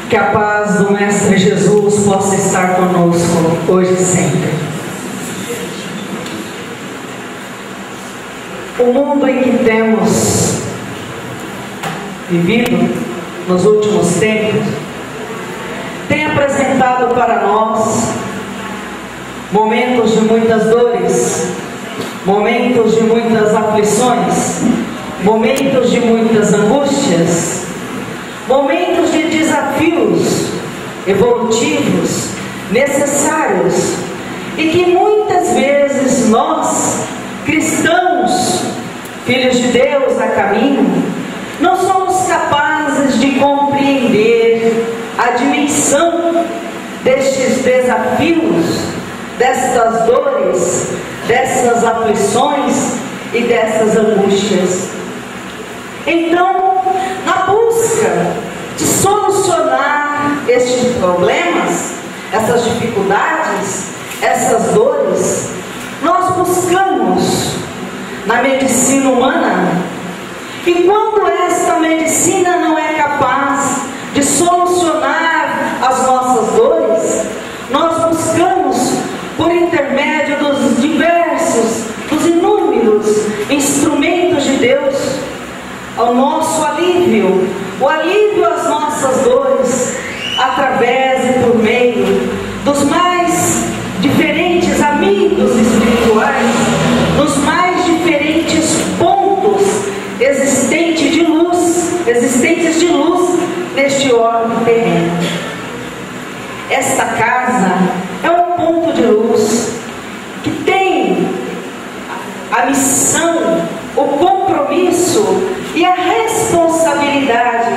Que a paz do Mestre Jesus possa estar conosco hoje e sempre. O mundo em que temos vivido nos últimos tempos tem apresentado para nós momentos de muitas dores, momentos de muitas aflições, momentos de muitas angústias, momentos de desafios evolutivos necessários, e que muitas vezes nós, cristãos, filhos de Deus a caminho, não somos capazes de compreender a dimensão destes desafios, destas dores, dessas aflições e dessas angústias. Então, na busca de solucionar estes problemas, essas dificuldades, essas dores, nós buscamos na medicina humana. E quando esta medicina não é capaz de solucionar as nossas dores, nós buscamos, por intermédio dos diversos, dos inúmeros instrumentos de Deus, o nosso alívio, o alívio às nossas dores, através e por meio dos mais diferentes amigos espirituais, nos mais diferentes pontos existentes de luz neste orbe terreno. Esta casa é um ponto de luz que tem a missão, o compromisso e a responsabilidade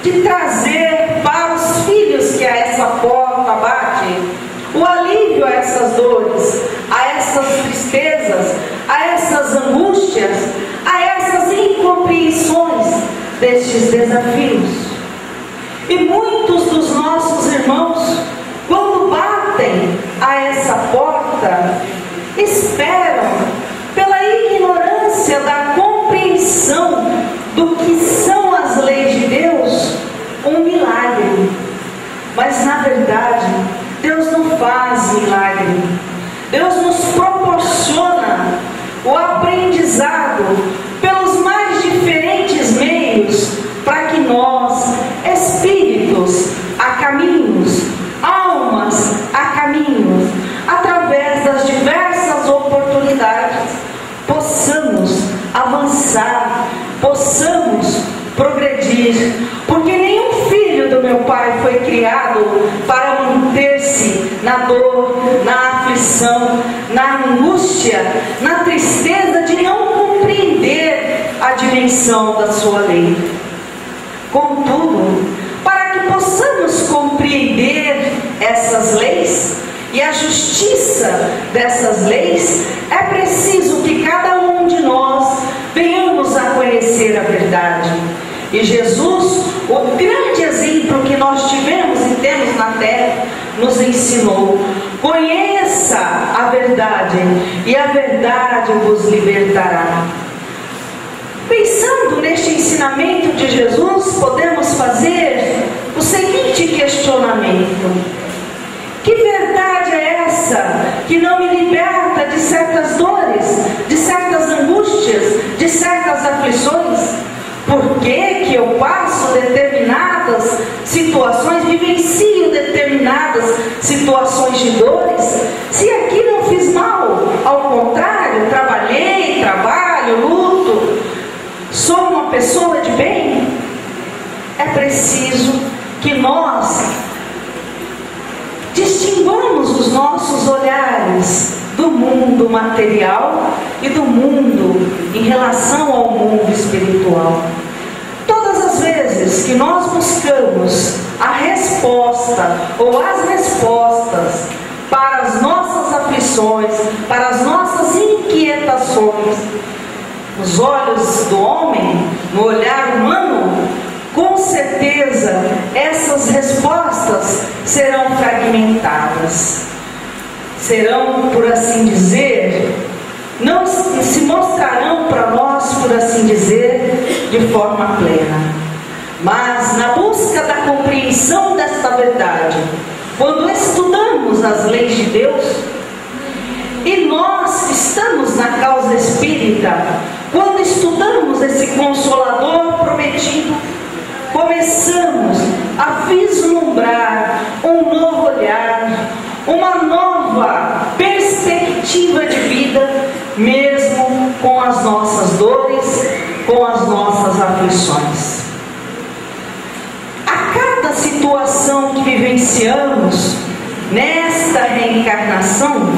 de trazer para os filhos que a essa porta batem o alívio a essas dores, a essas tristezas, a essas angústias, a essas incompreensões destes desafios. E muitos dos nossos irmãos, quando batem a essa porta, esperam, pela ignorância da compreensão do que são as leis de Deus, um milagre. Mas na verdade, Deus não faz milagre. Deus nos proporciona o aprendizado pelos mais diferentes meios, para que nós, espíritos a caminhos, almas a caminhos, através das diversas oportunidades, possamos avançar, possamos progredir, porque nenhum filho do meu Pai foi criado para manter-se na dor, na aflição, na angústia, na tristeza de não compreender a dimensão da sua lei. Contudo, para que possamos compreender essas leis e a justiça dessas leis, é preciso que cada um de nós venhamos a conhecer a verdade. E Jesus, o grande exemplo que nós tivemos e temos na terra, nos ensinou: conheça a verdade, e a verdade vos libertará. Pensando neste ensinamento de Jesus, podemos fazer o seguinte questionamento: que verdade é essa que não me liberta de certas dores, de certas angústias, de certas aflições? Por que eu passo determinadas situações, vivencio determinadas situações de dores, se aqui não fiz mal? Ao contrário, trabalhei, trabalho, luto, sou uma pessoa de bem. É preciso que nós distinguamos os nossos olhares do mundo material e do mundo em relação ao mundo espiritual. Todas as vezes que nós buscamos a resposta ou as respostas para as nossas aflições, para as nossas inquietações, nos olhos do homem, no olhar humano, com certeza essas respostas serão fragmentadas, serão, por assim dizer, não se mostrarão para nós, por assim dizer, de forma plena. Mas na busca da compreensão desta verdade, quando estudamos as leis de Deus, e nós estamos na causa espírita, quando estudamos esse Consolador prometido, começamos a vislumbrar um novo olhar, uma nova perspectiva de vida, mesmo com as nossas dores, com as nossas aflições. A cada situação que vivenciamos nesta reencarnação,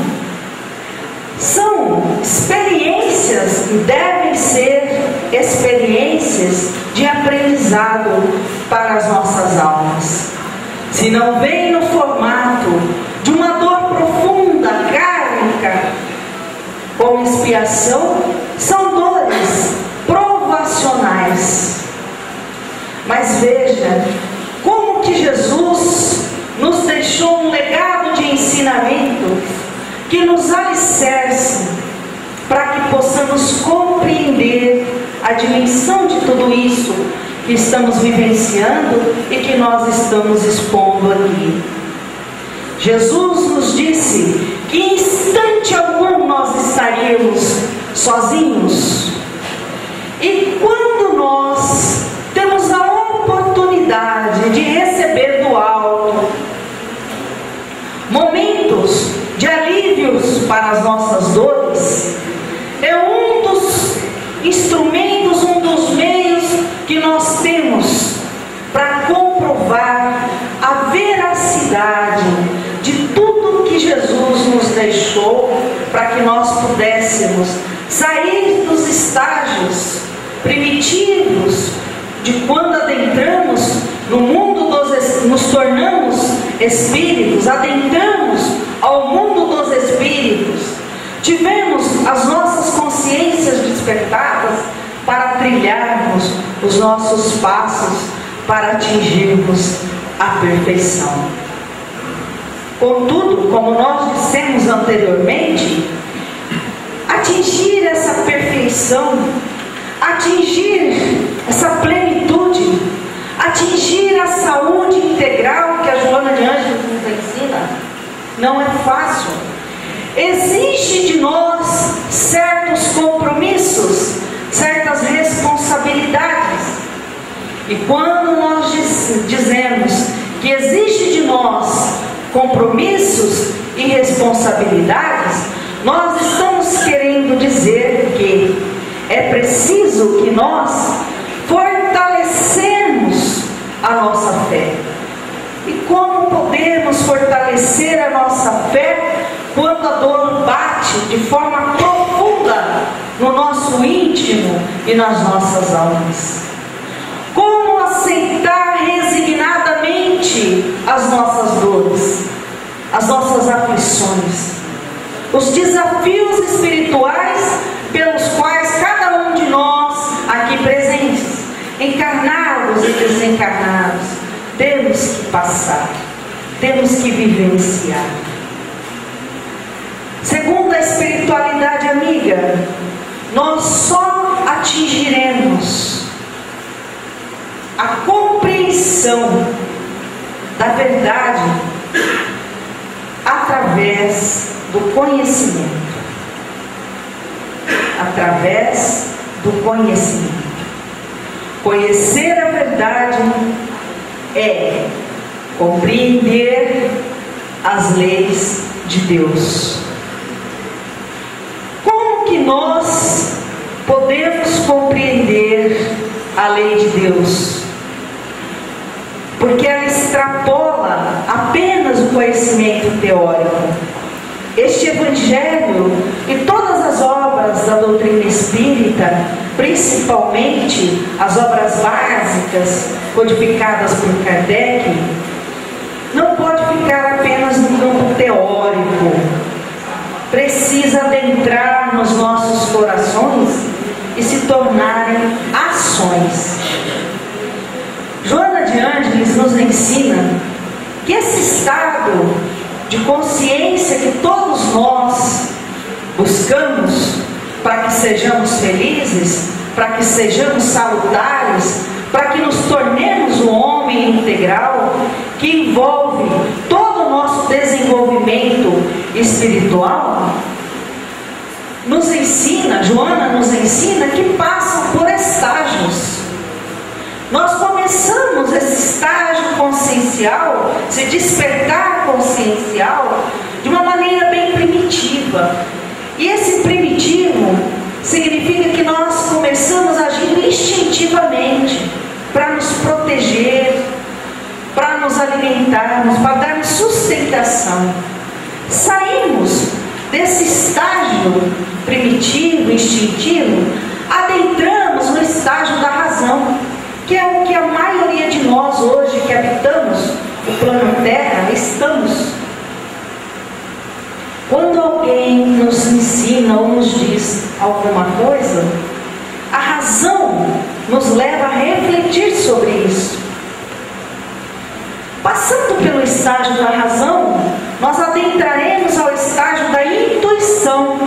são experiências e devem ser experiências de aprendizado para as nossas almas. Se não vem no formato de uma dor profunda, kármica, como expiação, são dores provacionais. Mas veja como que Jesus nos deixou um legado de ensinamento que nos alicerce para que possamos compreender a dimensão de tudo isso que estamos vivenciando e que nós estamos expondo aqui. Jesus nos disse que em instante algum nós estaríamos sozinhos. E quando nós temos a oportunidade de receber do alto momentos de alívios para as nossas dores, é um dos instrumentos, um dos meios que nós temos para comprovar a veracidade de tudo que Jesus nos deixou, para que nós pudéssemos sair dos estágios primitivos de quando adentramos no mundo nos tornamos espíritos, adentramos ao mundo dos espíritos, tivemos as nossas consciências despertadas para trilharmos os nossos passos para atingirmos a perfeição. Contudo, como nós dissemos anteriormente, atingir essa perfeição, atingir essa plenitude, atingir a saúde integral que a Joana de Ângeles nos ensina, não é fácil. Exige de nós certos compromissos, certas responsabilidades. E quando nós dizemos que exige de nós compromissos e responsabilidades, nós estamos querendo dizer que é preciso que nós fortalecemos a nossa fé. E como podemos fortalecer a nossa fé quando a dor bate de forma profunda no nosso íntimo e nas nossas almas? Como aceitar resignadamente as nossas dores, as nossas aflições, os desafios espirituais pelos quais cada um de nós aqui presentes, encarnados e desencarnados, temos que passar, temos que vivenciar. Segundo a espiritualidade amiga, nós só atingiremos a compreensão da verdade através do conhecimento. Através do conhecimento. Conhecer a verdade é compreender as leis de Deus. Como que nós podemos compreender a lei de Deus? Porque ela extrapola apenas o conhecimento teórico. Este Evangelho e todas as obras da doutrina espírita, principalmente as obras básicas codificadas por Kardec, não pode ficar apenas no campo teórico. Precisa adentrar nos nossos corações e se tornarem ações. Joana de Ângeles nos ensina que esse estado de consciência que todos nós buscamos para que sejamos felizes para que sejamos salutares, para que nos tornemos um homem integral, que envolve todo o nosso desenvolvimento espiritual, Joana nos ensina que passam por estágios. Nós começamos esse estágio consciencial, esse despertar consciencial, de uma maneira bem primitiva. E esse primitivo significa que nós começamos agindo instintivamente, para nos proteger, para nos alimentarmos, para darmos sustentação. Saímos desse estágio primitivo, instintivo, adentramos no estágio da razão, que é o que a maioria de nós hoje que habitamos o plano Terra estamos. Quando alguém nos ensina ou nos diz alguma coisa, a razão nos leva a refletir sobre isso. Passando pelo estágio da razão, nós adentraremos ao estágio da intuição.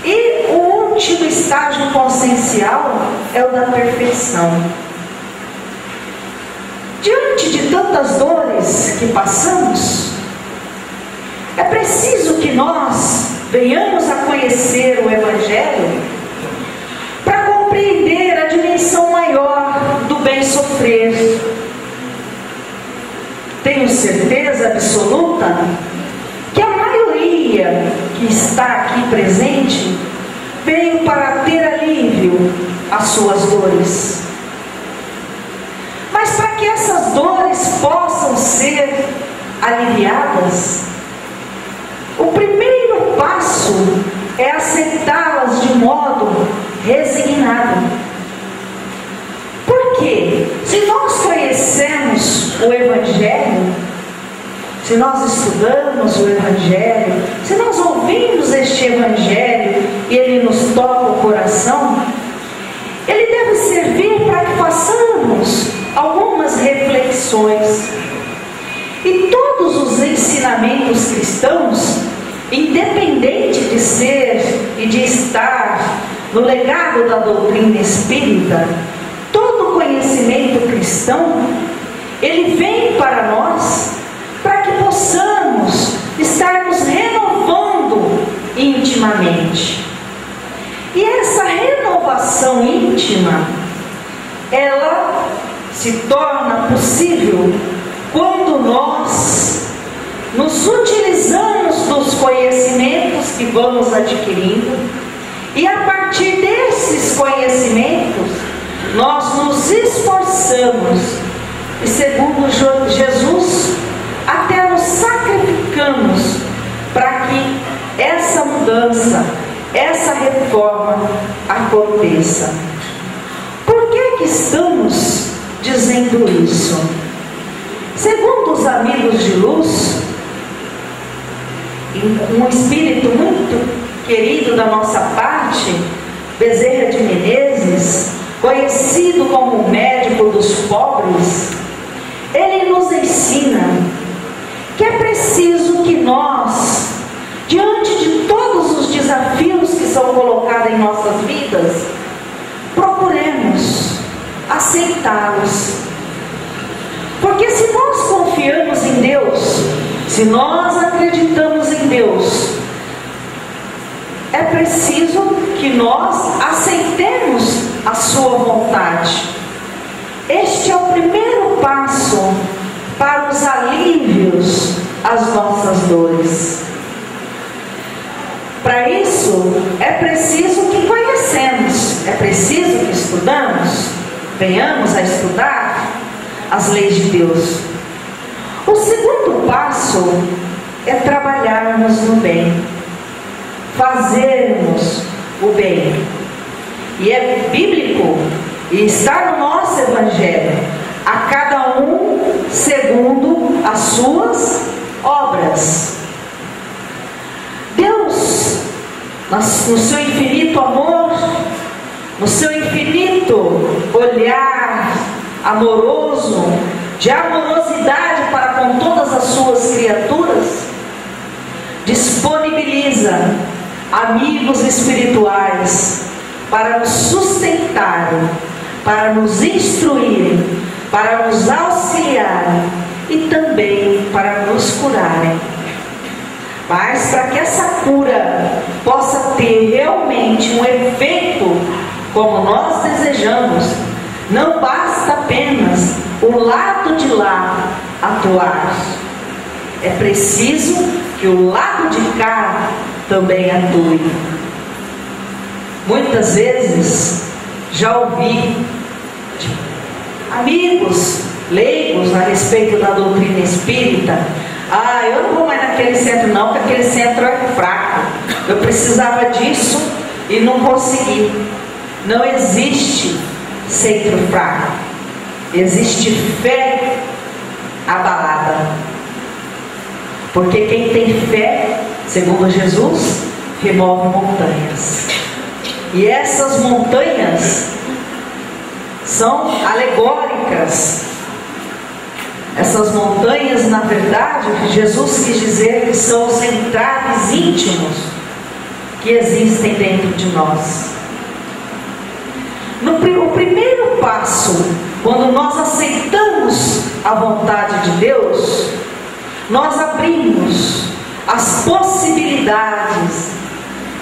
E o último estágio consciencial é o da perfeição. Diante de tantas dores que passamos, é preciso que nós venhamos a conhecer o Evangelho para compreender a dimensão maior do bem sofrer. Tenho certeza absoluta que a maioria que está aqui presente veio para ter alívio às suas dores. Mas para que essas dores possam ser aliviadas, o primeiro passo é aceitá-las de modo resignado. Por quê? Se nós conhecemos o Evangelho, se nós estudamos o Evangelho, se nós ouvimos este Evangelho e ele nos toca o coração, ele deve servir para que façamos algumas reflexões. E todos os ensinamentos cristãos, independente de ser e de estar no legado da doutrina espírita, todo conhecimento cristão, ele vem para nós para que possamos estarmos renovando intimamente. E essa renovação íntima, ela se torna possível quando nós nos utilizamos dos conhecimentos que vamos adquirindo, e a partir desses conhecimentos nós nos esforçamos e, segundo Jesus, até nos sacrificamos para que essa mudança, essa reforma aconteça. Por que estamos dizendo isso? Segundo os amigos de luz, um espírito muito querido da nossa parte, Bezerra de Menezes, conhecido como o médico dos pobres, ele nos ensina que é preciso que nós, diante de todos os desafios que são colocados em nossas vidas, procuremos aceitá-los. Porque se nós confiamos em Deus, se nós acreditamos em Deus, é preciso que nós aceitemos a sua vontade. Este é o primeiro passo para os alívios às nossas dores. Para isso, é preciso que conhecemos, é preciso que estudamos, venhamos a estudar as leis de Deus. O segundo passo é trabalharmos no bem, fazermos o bem. E é bíblico e está no nosso Evangelho: a cada um segundo as suas obras. Deus, no seu infinito amor, no seu infinito olhar amoroso, de amorosidade para com todas as suas criaturas, disponibiliza amigos espirituais para nos sustentarem, para nos instruírem, para nos auxiliarem e também para nos curarem. Mas para que essa cura possa ter realmente um efeito como nós desejamos, não basta apenas o lado de lá atuar. É preciso que o lado de cá também atue. Muitas vezes já ouvi de amigos leigos a respeito da doutrina espírita: eu não vou mais naquele centro não, porque aquele centro é fraco, eu precisava disso e não consegui. Não existe centro fraco, existe fé abalada, porque quem tem fé, segundo Jesus, remove montanhas. E essas montanhas são alegóricas. Essas montanhas, na verdade, Jesus quis dizer que são os entraves íntimos que existem dentro de nós. O primeiro passo, quando nós aceitamos a vontade de Deus, nós abrimos as possibilidades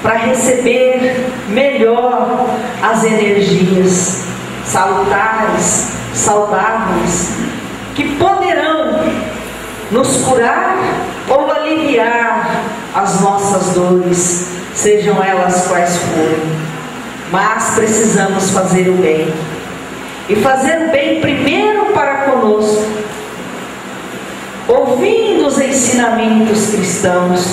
para receber melhor as energias salutares, saudáveis, que poderão nos curar ou aliviar as nossas dores, sejam elas quais forem. Mas precisamos fazer o bem, e fazer o bem primeiro para conosco, ouvindo os ensinamentos cristãos,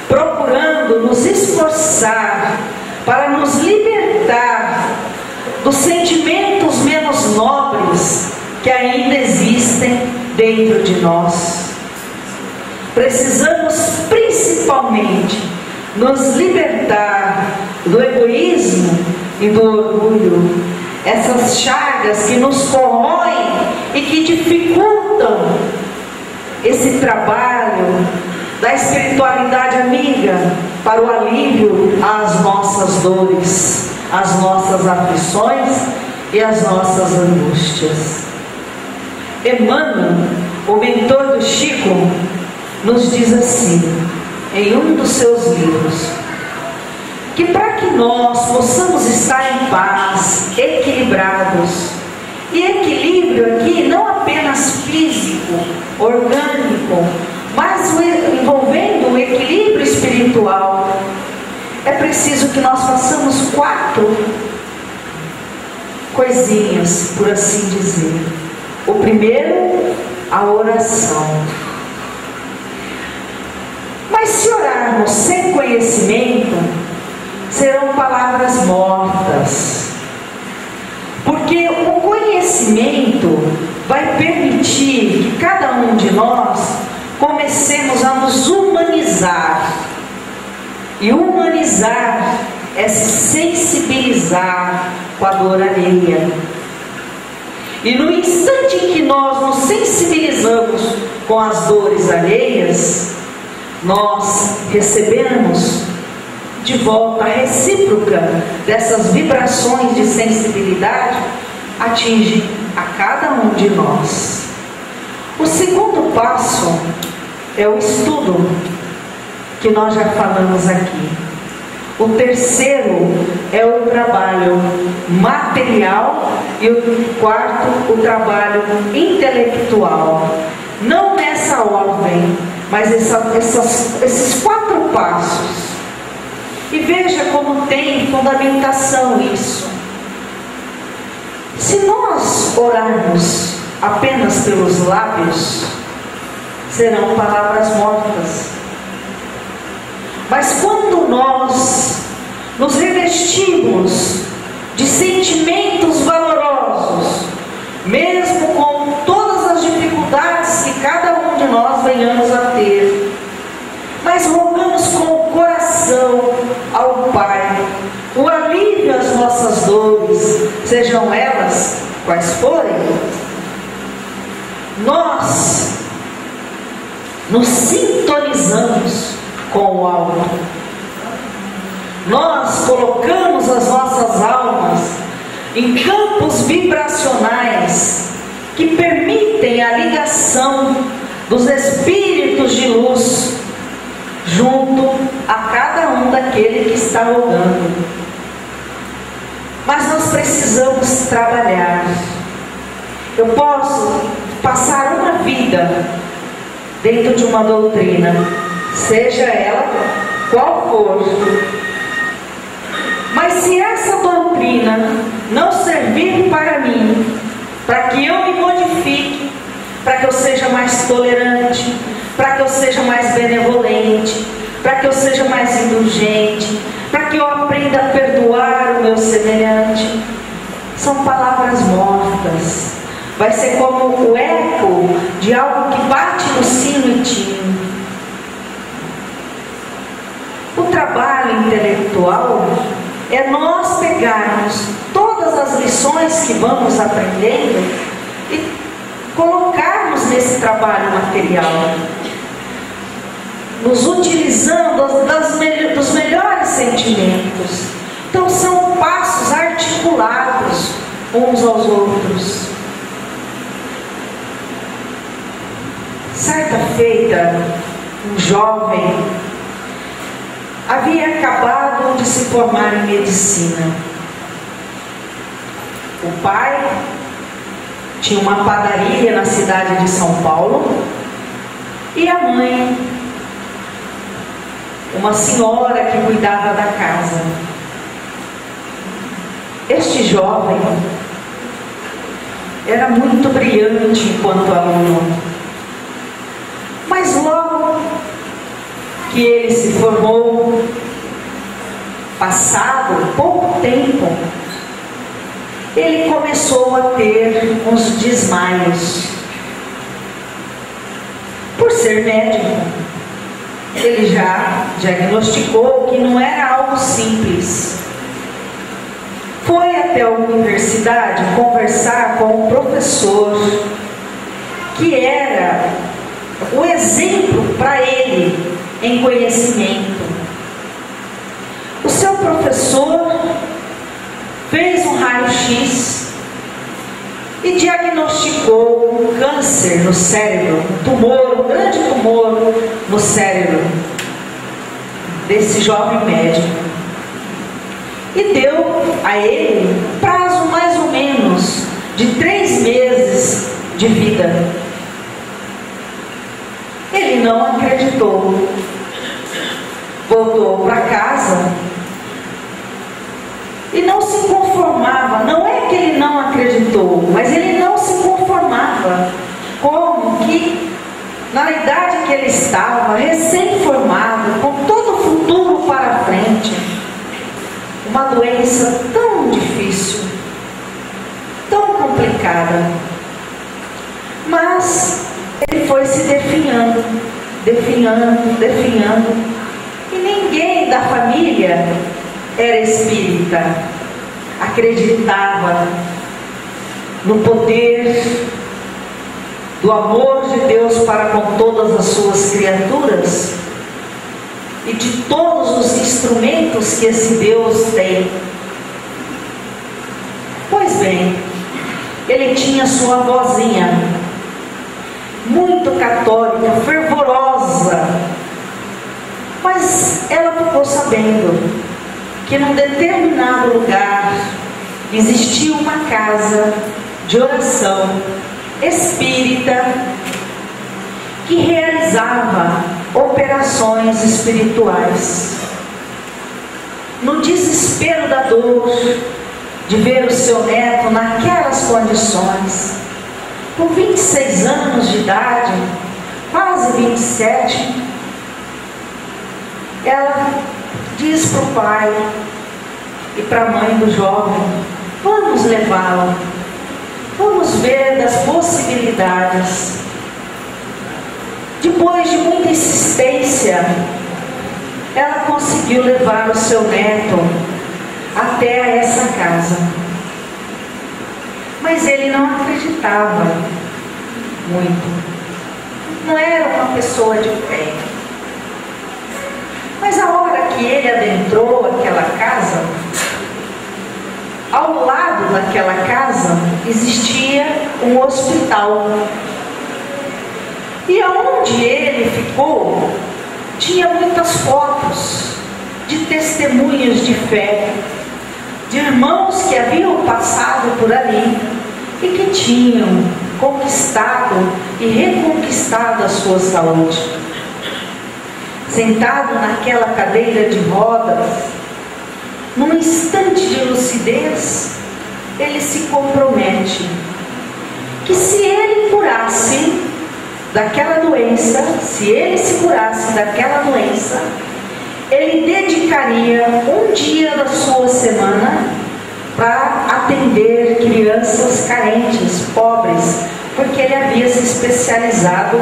procurando nos esforçar para nos libertar dos sentimentos menos nobres que ainda existem dentro de nós. Precisamos principalmente nos libertar do egoísmo e do orgulho, essas chagas que nos corroem e que dificultam esse trabalho da espiritualidade amiga para o alívio às nossas dores, às nossas aflições e às nossas angústias. Emmanuel, o mentor do Chico, nos diz assim, em um dos seus livros, que para que nós possamos estar em paz, equilibrados, e equilíbrio aqui não apenas físico, orgânico, mas envolvendo o equilíbrio espiritual, é preciso que nós façamos 4 coisinhas, por assim dizer. O primeiro, a oração. Mas se orarmos sem conhecimento, serão palavras mortas, porque o conhecimento vai permitir que cada um de nós comecemos a nos humanizar, e humanizar é se sensibilizar com a dor alheia. E no instante em que nós nos sensibilizamos com as dores alheias, nós recebemos de volta a recíproca dessas vibrações de sensibilidade, atinge a cada um de nós. O segundo passo é o estudo, que nós já falamos aqui. O terceiro é o trabalho material e o quarto, o trabalho intelectual. Não nessa ordem, mas esses 4 passos. E veja como tem fundamentação isso. Se nós orarmos apenas pelos lábios, serão palavras mortas. Mas quando nós nos revestimos de sentimentos valorosos, mesmo com todas as dificuldades que cada um de nós venhamos a ter, mas rogamos com o coração ao Pai o alívio às nossas dores, sejam elas quais forem, nós nos sintonizamos com o alto. nós colocamos as nossas almas em campos vibracionais que permitem a ligação dos espíritos de luz junto a cada um daquele que está rogando. Mas nós precisamos trabalhar. Eu posso passar uma vida dentro de uma doutrina, seja ela qual for, mas se essa doutrina não servir para mim, para que eu me modifique, para que eu seja mais tolerante, para que eu seja mais benevolente, para que eu seja mais indulgente, para que eu aprenda a perdoar o meu semelhante, são palavras mortas. Vai ser como o eco de algo que bate no sino e tino. O trabalho intelectual é nós pegarmos todas as lições que vamos aprendendo e colocarmos nesse trabalho material, nos utilizando dos melhores sentimentos. Então são passos articulados uns aos outros. Certa feita, um jovem havia acabado de se formar em medicina. O pai tinha uma padaria na cidade de São Paulo e a mãe, uma senhora que cuidava da casa. Este jovem era muito brilhante enquanto aluno, mas logo que ele se formou, passado pouco tempo, ele começou a ter uns desmaios. Por ser médico, ele já diagnosticou que não era algo simples. Foi até a universidade conversar com um professor que era o exemplo para ele em conhecimento. O seu professor fez um raio-x e diagnosticou um câncer no cérebro, um grande tumor no cérebro desse jovem médico, e deu a ele prazo mais ou menos de 3 meses de vida. Ele não acreditou, voltou para casa e não se conformava. Não é que ele não acreditou, mas ele não se conformava. Como que na idade que ele estava, recém-formado, com todo o futuro para frente, uma doença tão difícil, tão complicada. Mas ele foi se definhando, e ninguém da família era espírita, acreditava no poder do amor de Deus para com todas as suas criaturas e de todos os instrumentos que esse Deus tem. Pois bem, ele tinha sua vozinha, muito católica, fervorosa, mas ela ficou sabendo que num determinado lugar existia uma casa de oração espírita que realizava operações espirituais. No desespero da dor de ver o seu neto naquelas condições, com 26 anos de idade, quase 27, ela diz para o pai e para a mãe do jovem: vamos levá-lo, vamos ver das possibilidades. Depois de muita insistência, ela conseguiu levar o seu neto até essa casa. Mas ele não acreditava muito, não era uma pessoa de fé. Mas a hora que ele adentrou aquela casa, ao lado daquela casa existia um hospital. E aonde ele ficou, tinha muitas fotos de testemunhas de fé, de irmãos que haviam passado por ali e que tinham conquistado e reconquistado a sua saúde. Sentado naquela cadeira de rodas, num instante de lucidez, ele se compromete que se ele curasse daquela doença, se ele se curasse daquela doença, ele dedicaria um dia da sua semana para atender crianças carentes, pobres, porque ele havia se especializado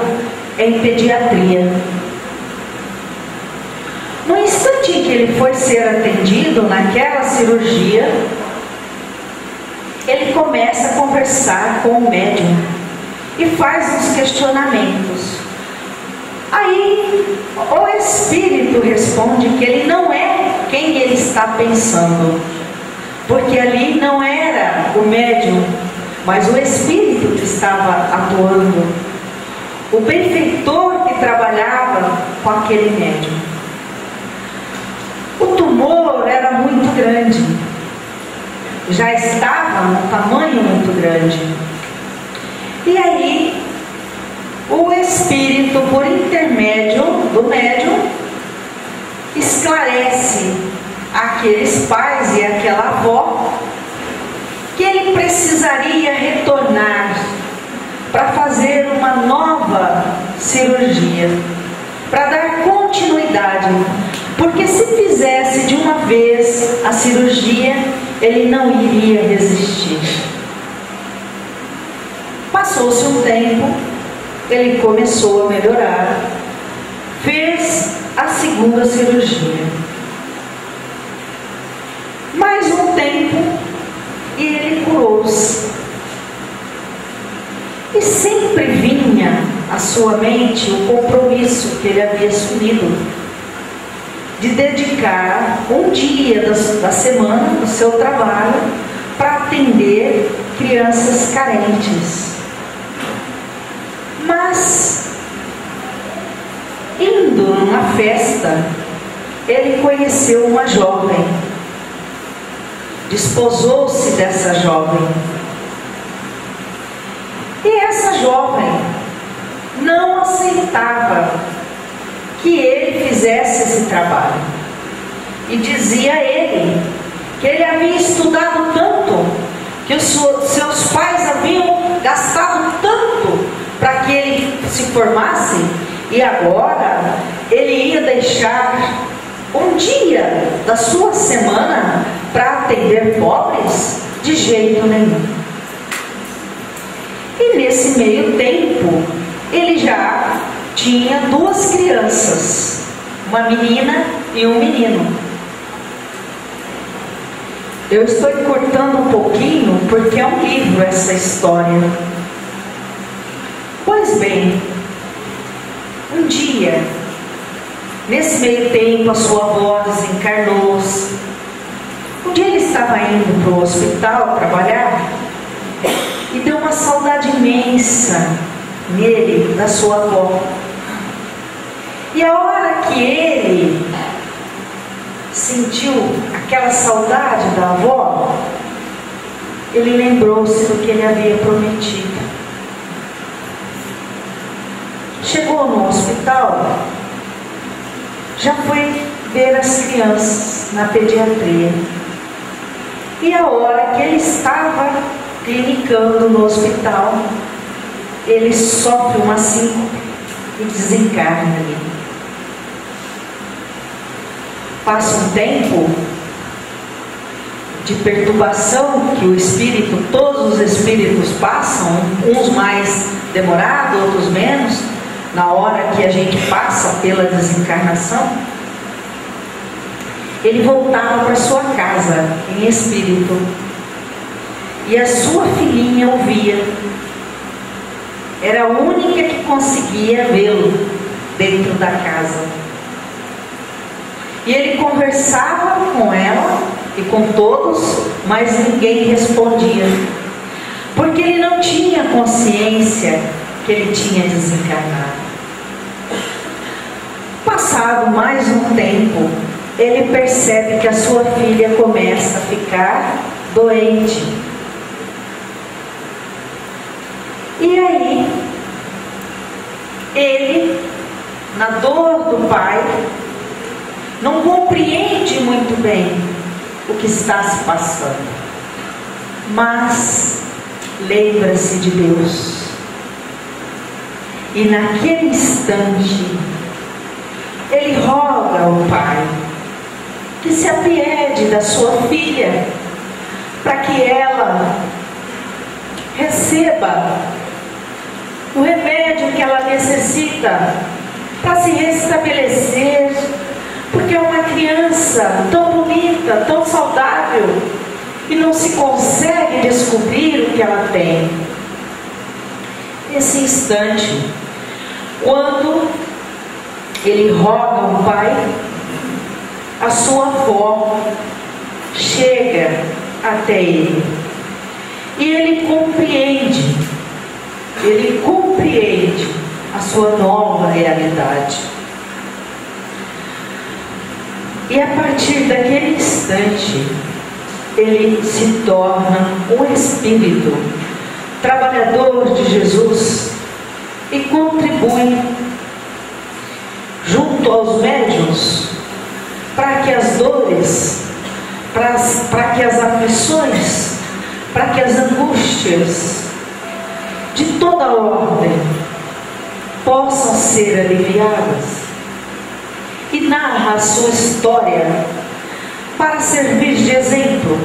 em pediatria. No instante em que ele foi ser atendido naquela cirurgia, ele começa a conversar com o médium e faz uns questionamentos. Aí o espírito responde que ele não é quem ele está pensando, porque ali não era o médium, mas o espírito que estava atuando, o benfeitor que trabalhava com aquele médium. O tumor era muito grande, já estava num tamanho muito grande. E aí o espírito, por intermédio do médium, esclarece àqueles pais e àquela avó que ele precisaria retornar para fazer uma nova cirurgia, para dar continuidade, porque se fizesse de uma vez a cirurgia, ele não iria resistir. Passou-se um tempo, ele começou a melhorar, fez a segunda cirurgia. Mais um tempo e ele curou-se. E sempre vinha à sua mente o compromisso que ele havia assumido de dedicar um dia da semana do seu trabalho para atender crianças carentes. Mas, indo numa festa, ele conheceu uma jovem, desposou-se dessa jovem. E essa jovem não aceitava que ele fizesse esse trabalho. E dizia a ele que ele havia estudado tanto, que os seus pais haviam gastado tanto para que ele se formasse, e agora ele ia deixar um dia da sua semana para atender pobres? De jeito nenhum. E nesse meio tempo, ele já tinha duas crianças, uma menina e um menino. Eu estou encurtando um pouquinho porque é um livro essa história. Pois bem, um dia, nesse meio tempo, a sua avó desencarnou-se. Um dia ele estava indo para o hospital trabalhar e deu uma saudade imensa nele, da sua avó. E a hora que ele sentiu aquela saudade da avó, ele lembrou-se do que ele havia prometido. Chegou no hospital, já foi ver as crianças na pediatria. E a hora que ele estava clinicando no hospital, ele sofre uma síncope e desencarna ali. Passa um tempo de perturbação que o espírito, todos os espíritos passam, uns mais demorados, outros menos, na hora que a gente passa pela desencarnação. Ele voltava para sua casa em espírito e a sua filhinha o via. Era a única que conseguia vê-lo dentro da casa. E ele conversava com ela e com todos, mas ninguém respondia, porque ele não tinha consciência que ele tinha desencarnado. Passado mais um tempo, ele percebe que a sua filha começa a ficar doente. E aí, ele, na dor do pai, não compreende muito bem o que está se passando, mas lembra-se de Deus. E naquele instante, ele roga ao pai que se apiede da sua filha, para que ela receba o remédio que ela necessita para se restabelecer, porque é uma criança tão bonita, tão saudável, e não se consegue descobrir o que ela tem. Nesse instante, quando ele roga ao pai, a sua avó chega até ele, e ele compreende a sua nova realidade. E a partir daquele instante, ele se torna um espírito trabalhador de Jesus e contribui junto aos médiuns para que as dores, para que as aflições, para que as angústias de toda ordem possam ser aliviadas. E narra a sua história para servir de exemplo,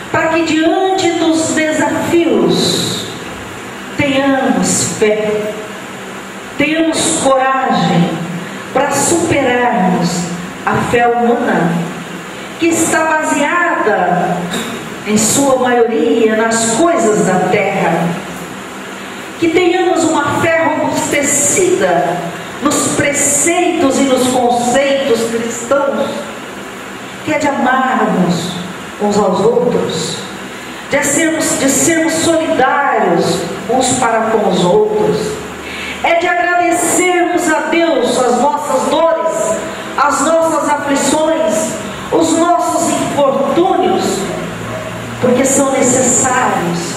para que diante dos desafios tenhamos fé, tenhamos coragem para superarmos a fé humana, que está baseada em sua maioria nas coisas da terra. Que tenhamos uma fé robustecida nos preceitos e nos conceitos cristãos, que é de amarmos uns aos outros, de sermos solidários uns para com os outros, é de agradecermos a Deus as nossas dores, as nossas aflições, os nossos infortúnios, porque são necessários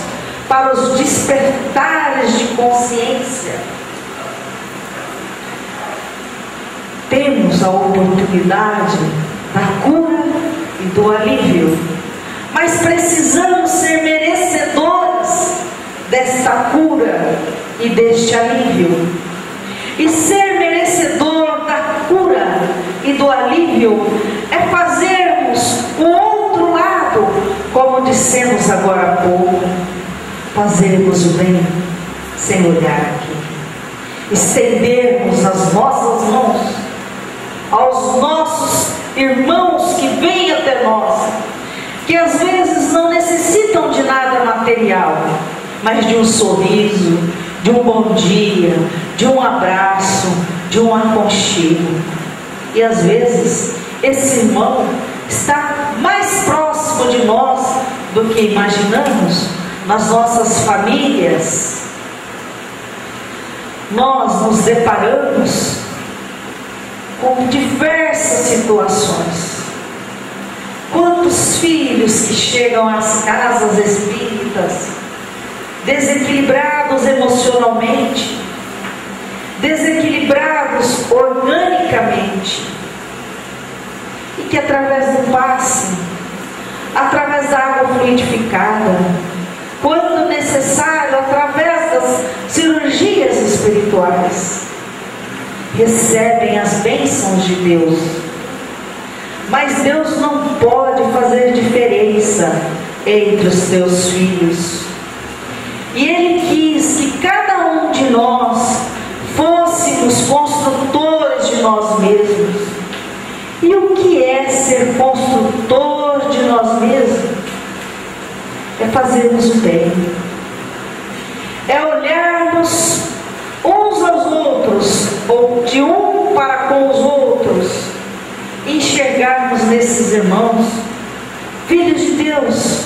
para os despertares de consciência. Temos a oportunidade da cura e do alívio, mas precisamos ser merecedores desta cura e deste alívio. E ser merecedor da cura e do alívio é fazermos o outro lado, como dissemos agora há pouco, fazermos o bem sem olhar aqui, estendermos as nossas mãos aos nossos irmãos que vêm até nós, que às vezes não necessitam de nada material, mas de um sorriso, de um bom dia, de um abraço, de um aconchego. E às vezes esse irmão está mais próximo de nós do que imaginamos. Nas nossas famílias, nós nos deparamos com diversas situações. Quantos filhos que chegam às casas espíritas desequilibrados emocionalmente, desequilibrados organicamente, e que através do passe, através da água fluidificada, quando necessário, através das cirurgias espirituais, recebem as bênçãos de Deus. Mas Deus não pode fazer diferença entre os seus filhos. E Ele quis que cada um de nós fôssemos construtores de nós mesmos. E o que é ser construtor de nós mesmos? É fazermos o bem, é olharmos uns aos outros, ou de um para com os outros, enxergar nesses irmãos, filhos de Deus,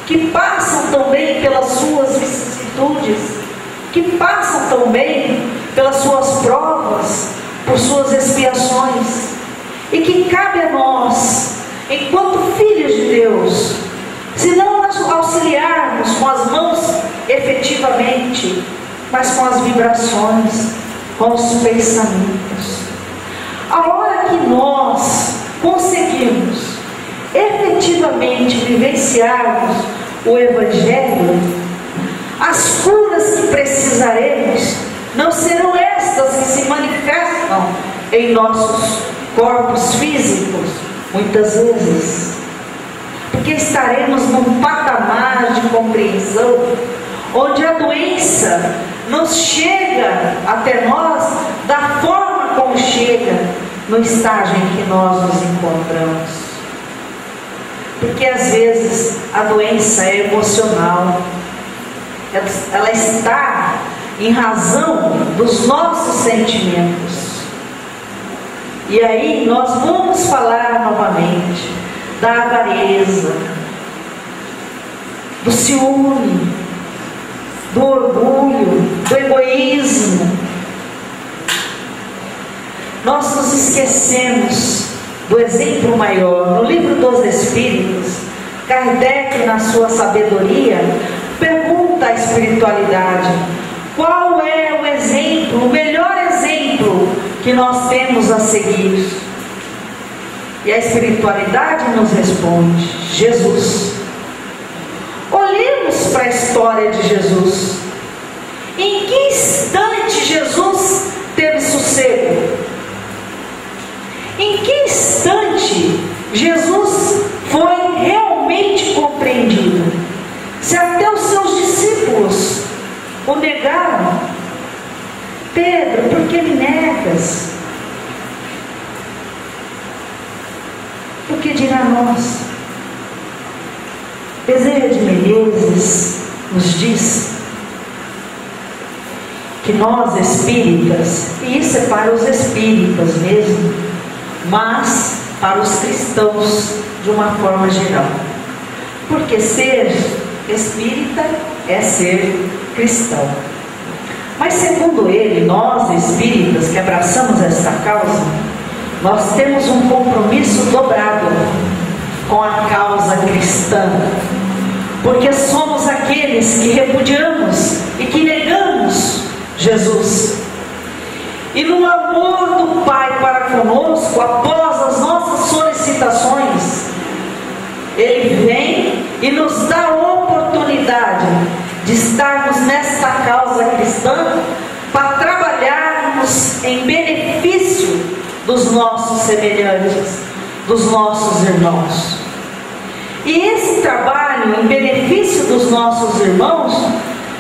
que passam também pelas suas vicissitudes, que passam também pelas suas provas, por suas expiações, e que cabe a nós, enquanto filhos de Deus, se não auxiliarmos com as mãos efetivamente, mas com as vibrações, com os pensamentos. A hora que nós conseguirmos efetivamente vivenciarmos o Evangelho, as curas que precisaremos não serão estas que se manifestam em nossos corpos físicos, muitas vezes, porque estaremos num patamar de compreensão onde a doença nos chega até nós da forma como chega no estágio em que nós nos encontramos. Porque às vezes a doença é emocional, ela está em razão dos nossos sentimentos. E aí nós vamos falar novamente da avareza, do ciúme, do orgulho, do egoísmo. Nós nos esquecemos do exemplo maior. No livro dos Espíritos, Kardec, na sua sabedoria, pergunta à espiritualidade: qual é o exemplo, o melhor exemplo que nós temos a seguir? E a espiritualidade nos responde: Jesus. Olhemos para a história de Jesus. Em que instante Jesus teve sossego? Em que instante Jesus foi realmente compreendido? Se até os seus discípulos o negaram: Pedro, por que me negas? O que dirá nós? Bezerra de Menezes nos diz que nós espíritas, e isso é para os espíritas mesmo, mas para os cristãos de uma forma geral, porque ser espírita é ser cristão. Mas segundo ele, nós espíritas que abraçamos esta causa, nós temos um compromisso dobrado com a causa cristã, porque somos aqueles que repudiamos e que negamos Jesus. E no amor do Pai para conosco, após as nossas solicitações, Ele vem e nos dá a oportunidade de estarmos nesta causa cristã para trabalharmos em benefício dos nossos semelhantes, dos nossos irmãos. E esse trabalho em benefício dos nossos irmãos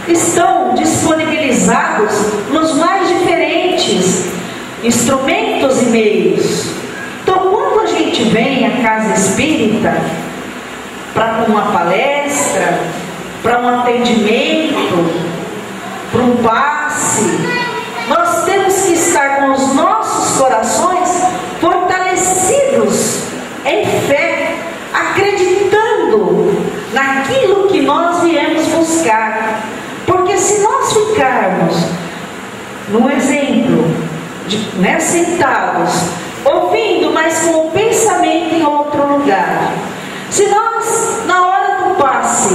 estão disponibilizados nos mais diferentes instrumentos e meios. Então, quando a gente vem à casa espírita para uma palestra, para um atendimento, para um passe, nós temos que estar com os nossos corações fortalecidos em fé, acreditando naquilo que nós viemos buscar. Porque se nós ficarmos no exemplo de sentados, ouvindo, mas com o pensamento em outro lugar, se nós, na hora do passe,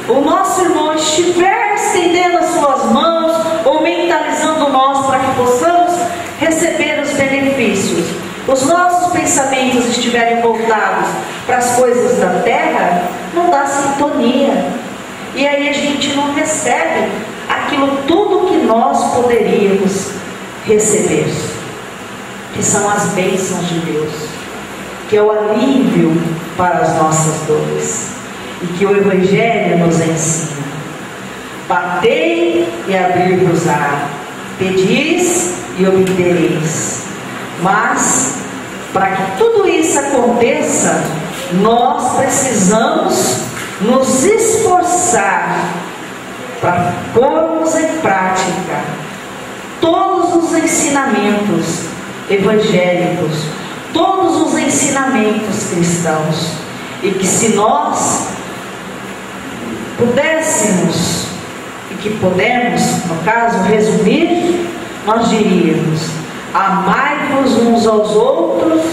o nosso irmão estiver estendendo as suas mãos ou mentalizando nós para que possamos receber os benefícios, os nossos pensamentos estiverem voltados para as coisas da terra, não dá sintonia. E aí a gente não recebe aquilo tudo que nós poderíamos receber, que são as bênçãos de Deus, que é o alívio para as nossas dores, e que o Evangelho nos ensina: batei e abrir-vos-á, pedis e obtereis. Mas para que tudo isso aconteça, nós precisamos nos esforçar para pormos em prática todos os ensinamentos evangélicos, todos os ensinamentos cristãos, e que se nós pudéssemos, e que podemos, no caso, resumir, nós diríamos: amai-vos uns aos outros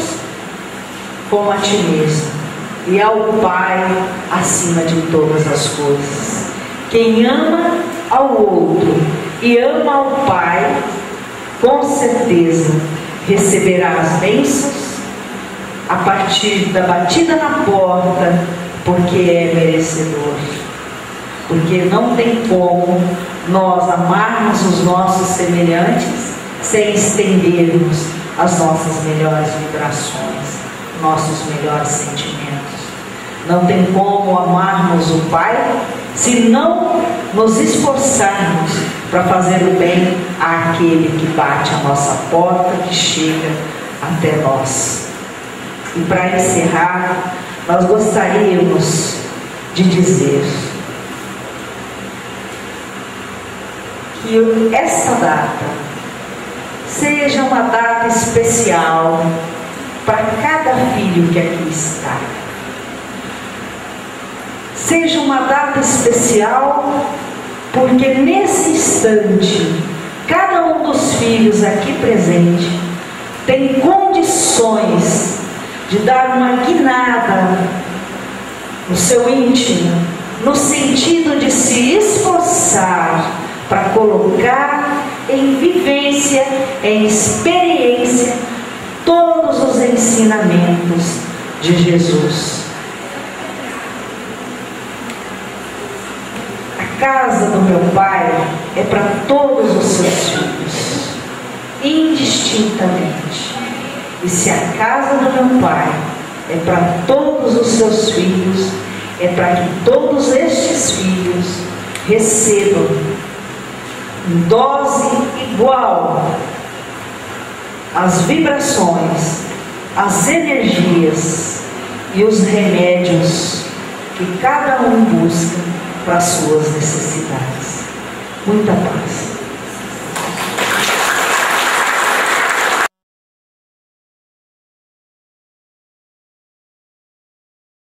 como a ti mesmo, e ao Pai acima de todas as coisas. Quem ama ao outro e ama ao Pai, com certeza receberá as bênçãos a partir da batida na porta, porque é merecedor. Porque não tem como nós amarmos os nossos semelhantes sem estendermos as nossas melhores vibrações, nossos melhores sentimentos. Não tem como amarmos o Pai se não nos esforçarmos para fazer o bem àquele que bate a nossa porta, que chega até nós. E para encerrar, nós gostaríamos de dizer que esta data seja uma data especial para cada filho que aqui está. Seja uma data especial porque nesse instante cada um dos filhos aqui presente tem condições de dar uma guinada no seu íntimo, no sentido de se esforçar para colocar em vivência, em experiência, todos os ensinamentos de Jesus. A casa do meu Pai é para todos os seus filhos, indistintamente. E se a casa do meu Pai é para todos os seus filhos, é para que todos estes filhos recebam em dose igual as vibrações, as energias e os remédios que cada um busca para as suas necessidades. Muita paz.